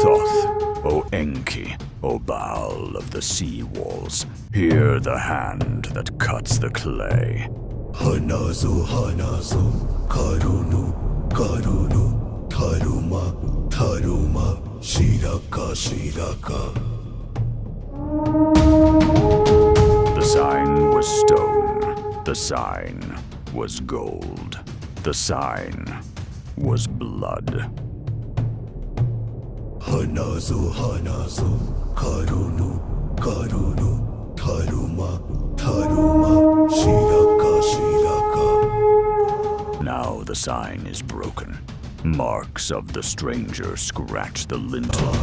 Thoth, O Enki, O Baal of the sea walls, hear the hand that cuts the clay. Hanazu, Hanazu, Karunu, Karunu, Tharuma, Tharuma, Shiraka, Shiraka. The sign was stone. The sign was gold. The sign was blood. Hanazu, Hanazu, Karunu, Karunu, Tharuma, Tharuma, Shiraka, Shiraka. Now the sign is broken. Marks of the stranger scratch the lintel.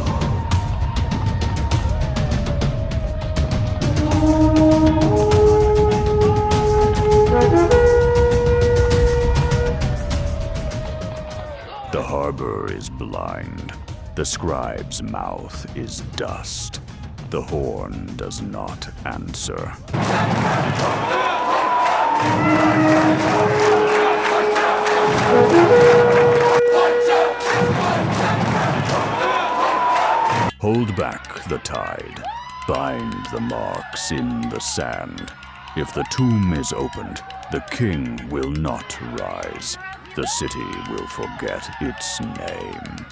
The harbor is blind. The scribe's mouth is dust. The horn does not answer. Hold back the tide. Bind the marks in the sand. If the tomb is opened, the king will not rise. The city will forget its name.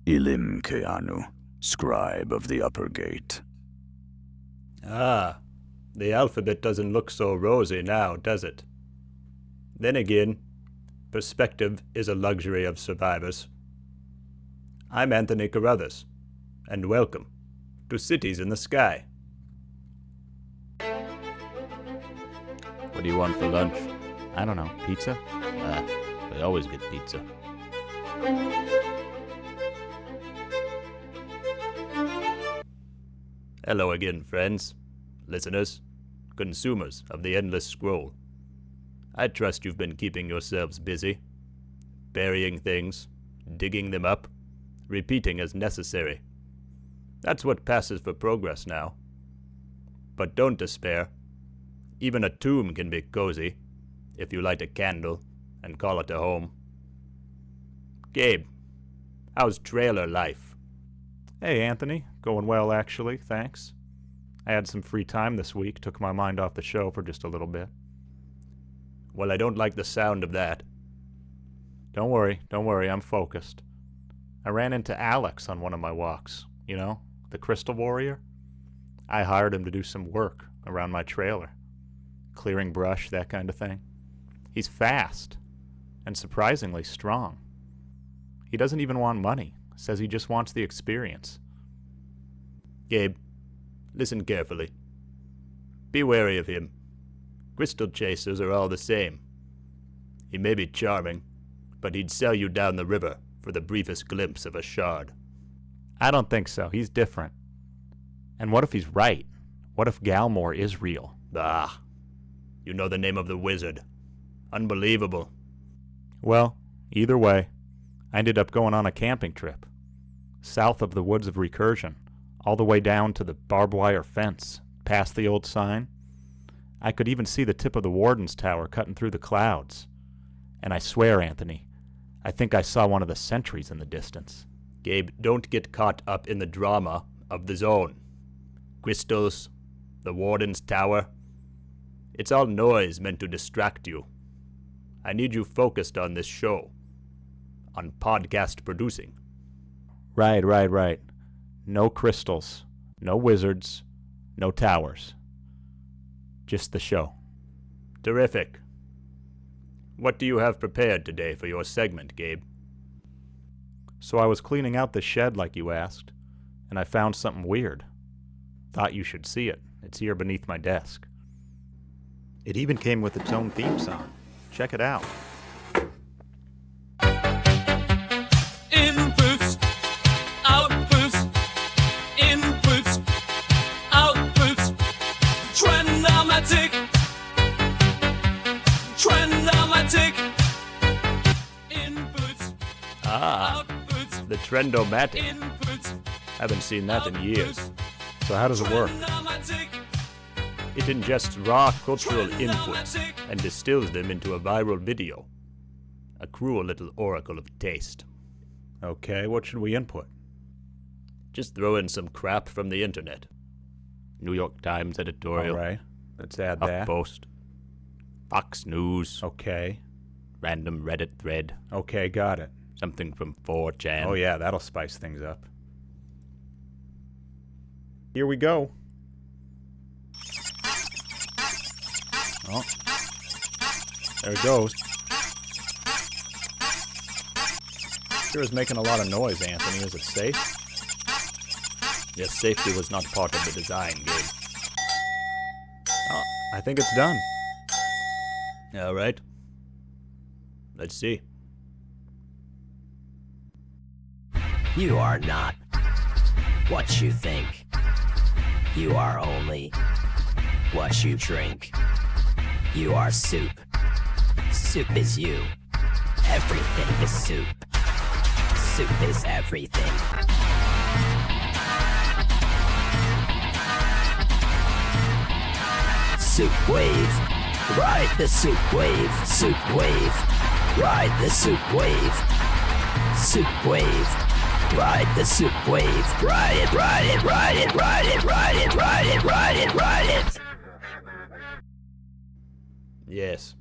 Ilim Keanu, scribe of the upper gate. Ah, the alphabet doesn't look so rosy now, does it? Then again, perspective is a luxury of survivors. I'm Anthony Caruthers, and welcome to Cities in the Sky. What do you want for lunch? I don't know. Pizza? We always get pizza. Hello again, friends, listeners, consumers of the Endless Scroll. I trust you've been keeping yourselves busy, burying things, digging them up, repeating as necessary. That's what passes for progress now. But don't despair. Even a tomb can be cozy, if you light a candle and call it a home. Gabe, how's trailer life? Hey, Anthony. Going well, actually. Thanks. I had some free time this week. Took my mind off the show for just a little bit. Well, I don't like the sound of that. Don't worry. I'm focused. I ran into Alex on one of my walks. You know, the Crystal Warrior. I hired him to do some work around my trailer. Clearing brush, that kind of thing. He's fast and surprisingly strong. He doesn't even want money. Says he just wants the experience. Gabe, listen carefully. Be wary of him. Crystal chasers are all the same. He may be charming, but he'd sell you down the river for the briefest glimpse of a shard. I don't think so. He's different. And what if he's right? What if Galmore is real? Ah, you know the name of the wizard. Unbelievable. Well, either way, I ended up going on a camping trip. South of the woods of Recursion, all the way down to the barbed wire fence, past the old sign. I could even see the tip of the warden's tower cutting through the clouds. And I swear, Anthony, I think I saw one of the sentries in the distance. Gabe, don't get caught up in the drama of the zone. Crystals, the warden's tower. It's all noise meant to distract you. I need you focused on this show. On podcast producing. Right. No crystals, no wizards, no towers. Just the show. Terrific. What do you have prepared today for your segment, Gabe? So I was cleaning out the shed like you asked, and I found something weird. Thought you should see it. It's here beneath my desk. It even came with its own theme song. Check it out. Inputs, outputs, inputs, outputs, trendomatic, inputs, outputs, The Trendomatic. inputs, Haven't seen that in years. So how does it work? trendomatic, It ingests raw cultural inputs and distills them into a viral video. A cruel little oracle of taste. Okay, what should we input? Just throw in some crap from the internet. New York Times editorial. Alright, let's add that. HuffPost. Fox News. Okay, Random Reddit thread. okay, got it. Something from 4chan. Oh yeah, that'll spice things up. Here we go. Oh, there it goes. Sure is making a lot of noise, Anthony. Is it safe? Yes, safety was not part of the design, Gabe. Oh, I think it's done. Alright. Let's see. You are not what you think. You are only what you drink. You are soup. Soup is you. Everything is soup. Soup is everything. Soup wave. Ride the soup wave. Soup wave. Ride the soup wave. Soup wave. Ride the soup wave. Ride it, ride it, ride it, ride it, ride it, ride it, ride it, ride it. Yes.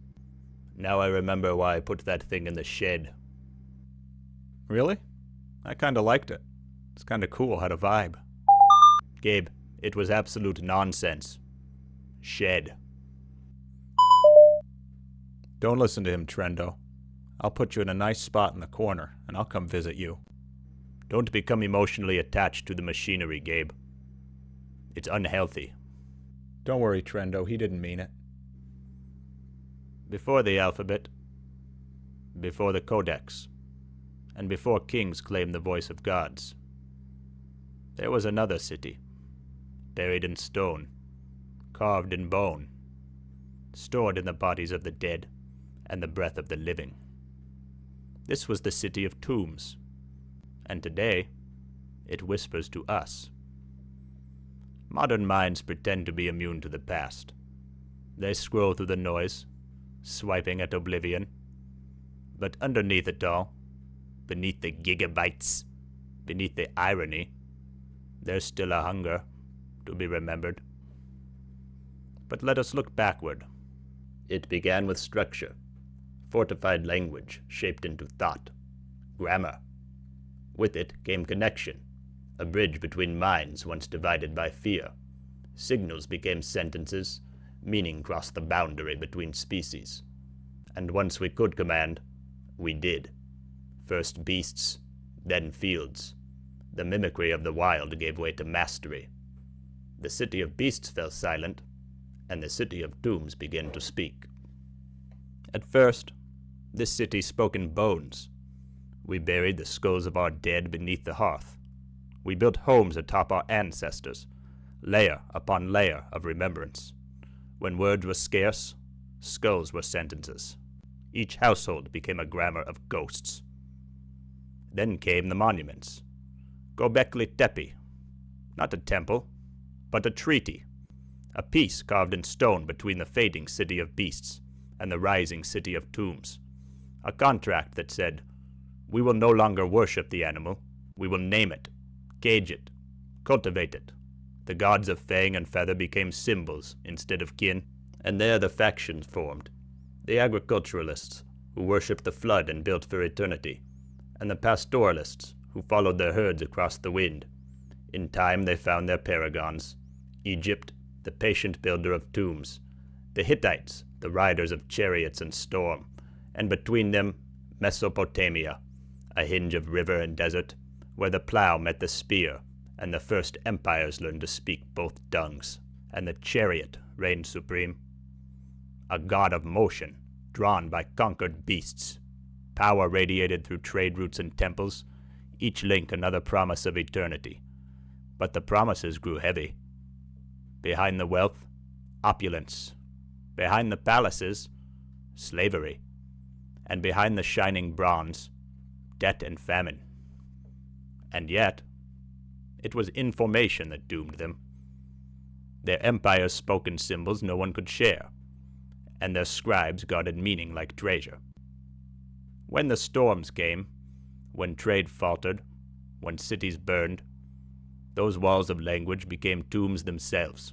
Now I remember why I put that thing in the shed. Really? I kinda liked it. It's kinda cool, had a vibe. Gabe, it was absolute nonsense. Shed. Don't listen to him, Trendo. I'll put you in a nice spot in the corner, and I'll come visit you. Don't become emotionally attached to the machinery, Gabe. It's unhealthy. Don't worry, Trendo, he didn't mean it. Before the alphabet, before the codex, and before kings claimed the voice of gods, there was another city, buried in stone, carved in bone, stored in the bodies of the dead and the breath of the living. This was the city of tombs, and today it whispers to us. Modern minds pretend to be immune to the past. They scroll through the noise, swiping at oblivion. But underneath it all, beneath the gigabytes, beneath the irony, there's still a hunger to be remembered. But let us look backward. It began with structure, fortified language shaped into thought, grammar. With it came connection, a bridge between minds once divided by fear. Signals became sentences, meaning crossed the boundary between species. And once we could command, we did. First beasts, then fields. The mimicry of the wild gave way to mastery. The city of beasts fell silent, and the city of tombs began to speak. At first, this city spoke in bones. We buried the skulls of our dead beneath the hearth. We built homes atop our ancestors, layer upon layer of remembrance. When words were scarce, skulls were sentences. Each household became a grammar of ghosts. Then came the monuments. Gobekli Tepe, not a temple, but a treaty, a peace carved in stone between the fading city of beasts and the rising city of tombs, a contract that said, we will no longer worship the animal, we will name it, cage it, cultivate it. The gods of fang and feather became symbols instead of kin, and there the factions formed. The agriculturalists, who worshipped the flood and built for eternity, and the pastoralists, who followed their herds across the wind. In time they found their paragons. Egypt, the patient builder of tombs. The Hittites, the riders of chariots and storm. And between them, Mesopotamia, a hinge of river and desert, where the plow met the spear, and the first empires learned to speak both tongues, and the chariot reigned supreme. A god of motion, drawn by conquered beasts. Power radiated through trade routes and temples, each link another promise of eternity. But the promises grew heavy. Behind the wealth, opulence. Behind the palaces, slavery. And behind the shining bronze, debt and famine. And yet, it was information that doomed them. Their empires spoke in symbols no one could share, and their scribes guarded meaning like treasure. When the storms came, when trade faltered, when cities burned, those walls of language became tombs themselves.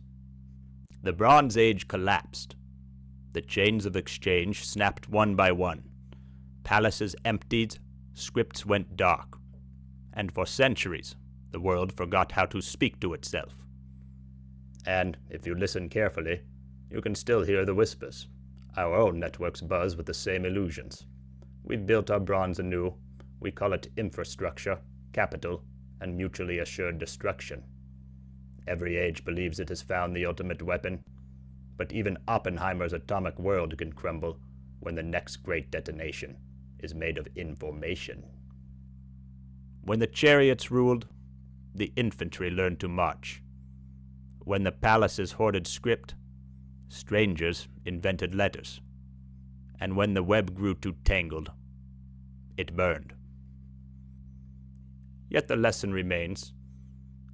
The Bronze Age collapsed. The chains of exchange snapped one by one. Palaces emptied, scripts went dark. And for centuries, the world forgot how to speak to itself. And, if you listen carefully, you can still hear the whispers. Our own networks buzz with the same illusions. We've built our bronze anew. We call it infrastructure, capital, and mutually assured destruction. Every age believes it has found the ultimate weapon, but even Oppenheimer's atomic world can crumble when the next great detonation is made of information. When the chariots ruled, the infantry learned to march. When the palaces hoarded script, strangers invented letters. And when the web grew too tangled, it burned. Yet the lesson remains.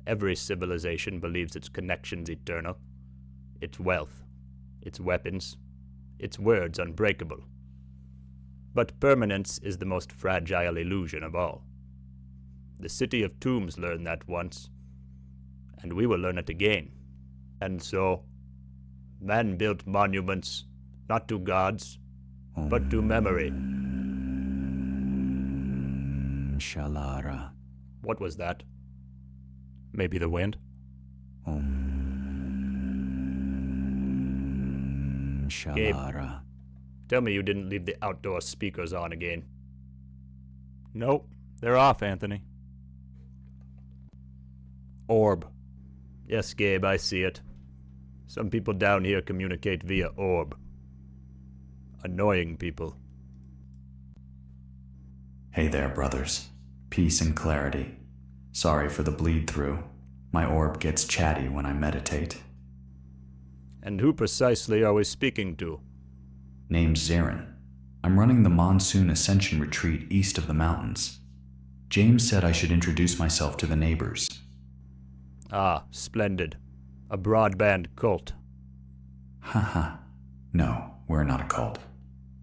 Every civilization believes its connections eternal, its wealth, its weapons, its words unbreakable. But permanence is the most fragile illusion of all. The City of Tombs learned that once, and we will learn it again. And so, man built monuments, not to gods, but to memory. Shalara. What was that? Maybe the wind? Shalara. Tell me you didn't leave the outdoor speakers on again. Nope, they're off, Anthony. Orb. Yes, Gabe, I see it. Some people down here communicate via orb. Annoying people. Hey there, brothers. Peace and clarity. Sorry for the bleed through. My orb gets chatty when I meditate. And who precisely are we speaking to? Name's Zerran. I'm running the Monsoon Ascension Retreat east of the mountains. James said I should introduce myself to the neighbors. Ah, splendid. A broadband cult. Haha. No, we're not a cult.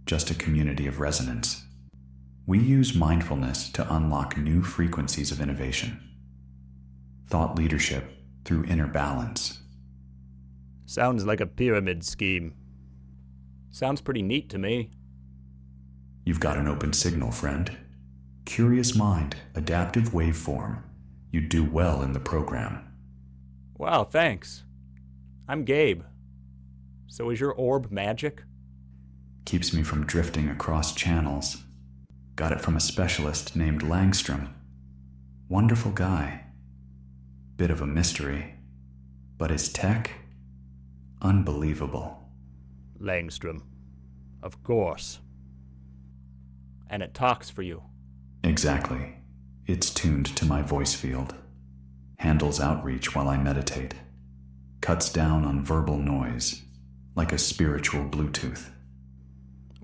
Just a community of resonance. We use mindfulness to unlock new frequencies of innovation. Thought leadership through inner balance. Sounds like a pyramid scheme. Sounds pretty neat to me. You've got an open signal, friend. Curious mind, adaptive waveform. You'd do well in the program. Wow, thanks. I'm Gabe. So is your orb magic? Keeps me from drifting across channels. Got it from a specialist named Langstrom. Wonderful guy. Bit of a mystery. But his tech? Unbelievable. Langstrom. Of course. And it talks for you. Exactly. It's tuned to my voice field. Handles outreach while I meditate. Cuts down on verbal noise, like a spiritual Bluetooth.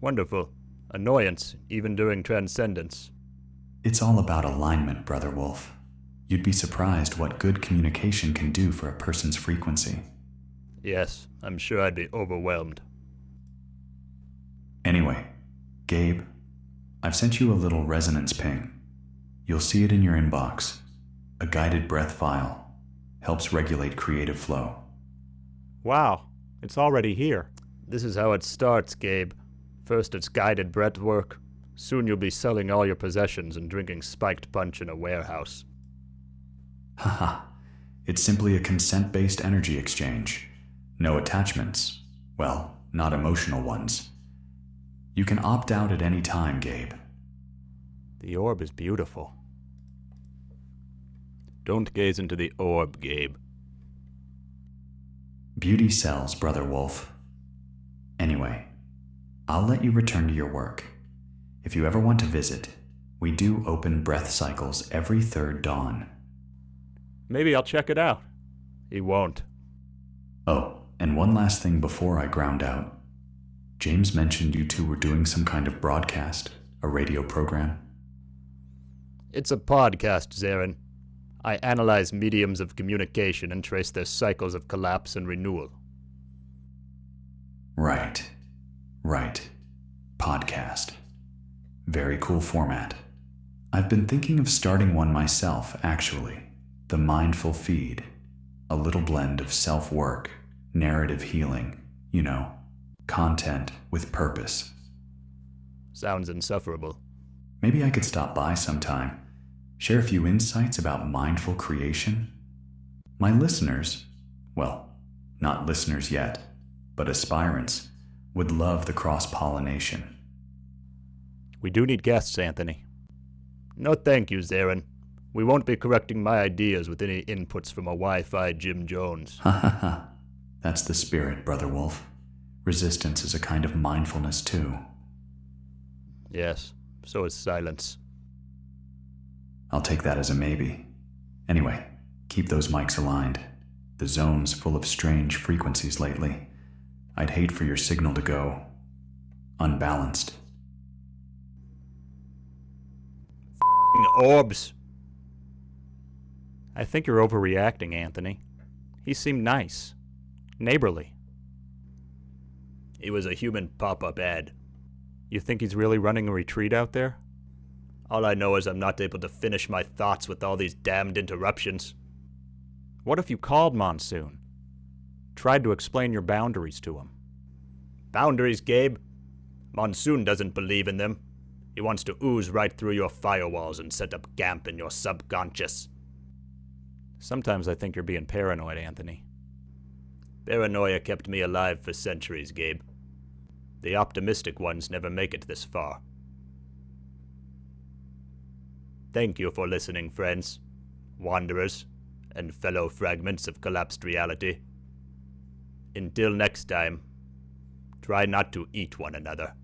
Wonderful. Annoyance, even during transcendence. It's all about alignment, Brother Wolf. You'd be surprised what good communication can do for a person's frequency. Yes, I'm sure I'd be overwhelmed. Anyway, Gabe, I've sent you a little resonance ping. You'll see it in your inbox. A guided breath file. Helps regulate creative flow. Wow, it's already here. This is how it starts, Gabe. First it's guided breath work. Soon you'll be selling all your possessions and drinking spiked punch in a warehouse. Haha. It's simply a consent-based energy exchange. No attachments. Well, not emotional ones. You can opt out at any time, Gabe. The orb is beautiful. Don't gaze into the orb, Gabe. Beauty sells, Brother Wolf. Anyway, I'll let you return to your work. If you ever want to visit, we do open breath cycles every third dawn. Maybe I'll check it out. He won't. Oh, and one last thing before I ground out. James mentioned you two were doing some kind of broadcast, a radio program. It's a podcast, Zerran. I analyze mediums of communication and trace their cycles of collapse and renewal. Right. Podcast. Very cool format. I've been thinking of starting one myself, actually. The Mindful Feed. A little blend of self-work, narrative healing, content with purpose. Sounds insufferable. Maybe I could stop by sometime, share a few insights about mindful creation. My listeners, well, not listeners yet, but aspirants, would love the cross-pollination. We do need guests, Anthony. No thank you, Zerran. We won't be correcting my ideas with any inputs from a Wi-Fi Jim Jones. Ha ha ha. That's the spirit, Brother Wolf. Resistance is a kind of mindfulness, too. Yes, so is silence. I'll take that as a maybe. Anyway, keep those mics aligned. The zone's full of strange frequencies lately. I'd hate for your signal to go unbalanced. Orbs! I think you're overreacting, Anthony. He seemed nice. Neighborly. He was a human pop-up ad. You think he's really running a retreat out there? All I know is I'm not able to finish my thoughts with all these damned interruptions. What if you called Monsoon? Tried to explain your boundaries to him? Boundaries, Gabe? Monsoon doesn't believe in them. He wants to ooze right through your firewalls and set up GAMP in your subconscious. Sometimes I think you're being paranoid, Anthony. Paranoia kept me alive for centuries, Gabe. The optimistic ones never make it this far. Thank you for listening, friends, wanderers, and fellow fragments of collapsed reality. Until next time, try not to eat one another.